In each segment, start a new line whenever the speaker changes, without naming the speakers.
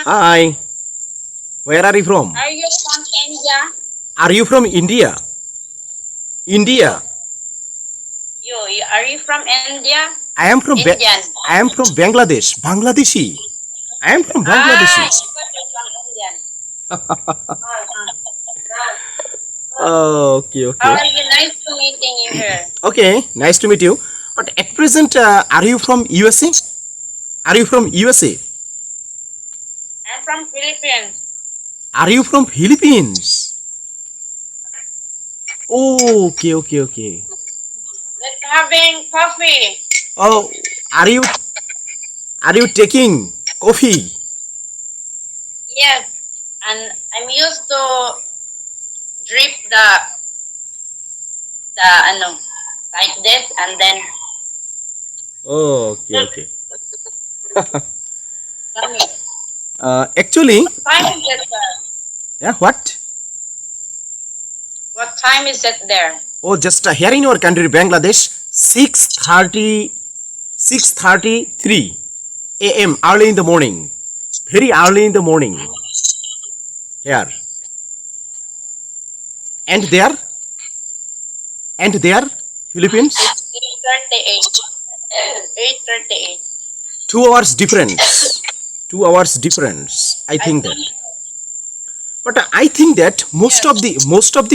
Hi. Where are you from?
Are you from India?
Are you from India? India.
Are you from India?
I am from
Indian.
I am from Bangladesh. Bangladeshi. I am from Bangladeshi.
You got it from Indian.
Okay,
How
okay.
are you? Nice to meeting you here.
Okay, nice to meet you. But at present, are you from USA? Are you from USA?
I'm from Philippines.
Are you from Philippines? Oh, okay, okay, okay.
Let's having coffee.
Oh, are you taking coffee?
Yes, and I'm used to drip the like this, and then
Oh, okay, okay.
tell me,
Actually,
what time is it there?
yeah, what?
What time is it there?
Oh, just here in our country, Bangladesh, 6:33 a.m. early in the morning. Very early in the morning. Here. And there? And there? Philippines?
It's 8:38. 8:38.
2 hours difference. 2 hours difference. I think that. But I think that most of the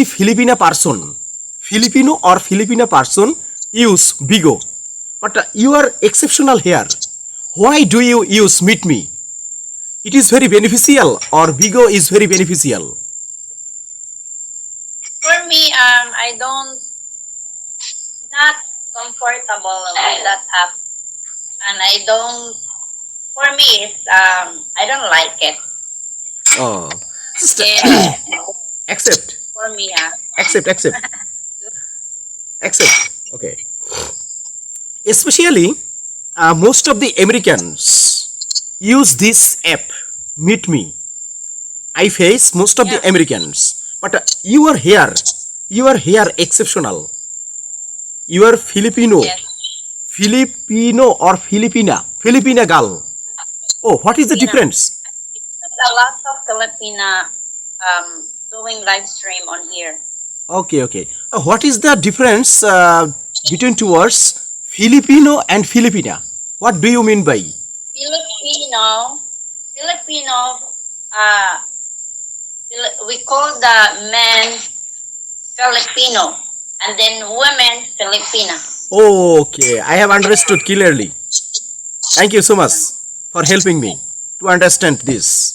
Filipino person, Filipino or Filipina person use Bigo. But you are exceptional here. Why do you use Meet Me? It is very beneficial or Bigo is very beneficial.
For me, I don't not comfortable with that app, and I don't. For me, it's I don't like it.
Oh, just
It's
accept,
for me,
accept, accept, accept. Okay. Especially, most of the Americans use this app, Meet Me. I face most of the
Yeah.
Americans, but you are here exceptional. You are Filipino,
Yes.
Filipino or Filipina girl. Oh, what is the
You know,
difference?
a lot of Filipina doing live stream on here.
Okay, okay. What is the difference between two words, Filipino and Filipina? What do you mean by?
Filipino, uh, we call the men Filipino, and then women Filipina.
Okay, I have understood clearly. Thank you so much for helping me to understand this.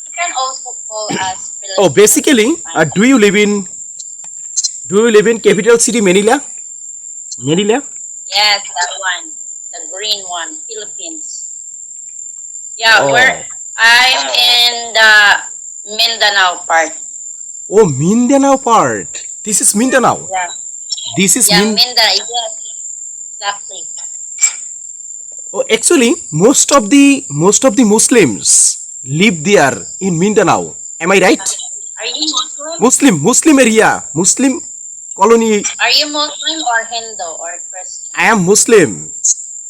You can also call us
Oh,
Filipino.
basically, do you live in capital city Manila? Manila?
Yes, that one, the green one, Philippines. Yeah,
Oh,
I'm in the Mindanao part.
oh, Mindanao part. This is Mindanao.
Yeah,
This is
yeah, Mindanao. Yes, exactly.
Oh, actually, most of the Muslims live there in Mindanao. Am I right?
Are you Muslim?
Muslim area, Muslim colony.
Are you Muslim or Hindu or Christian?
I am Muslim.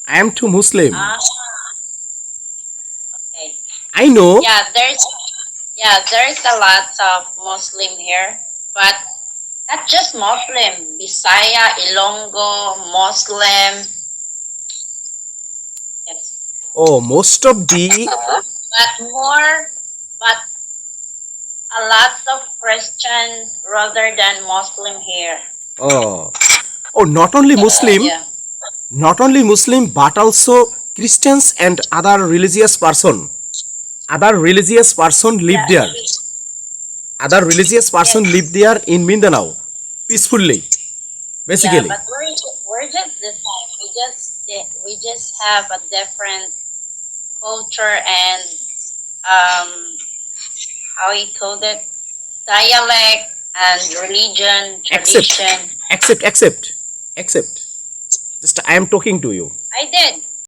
I am too Muslim.
Ah, okay.
I know.
There's a lot of Muslim here, but not just Muslim. Bisaya, Ilonggo, Muslim. Yes,
Oh, most of the.
but a lot of Christian rather than Muslim here.
Oh, oh, not only Muslim,
Yeah.
not only Muslim, but also Christians and other religious person. Other religious person live there. Other religious person
Yes.
live there in Mindanao peacefully.
Yeah,
Basically.
but we're just different. We just have a different culture and how you call it, dialect and religion,
Accept,
tradition.
accept, accept, accept. Just I am talking to you.
I did.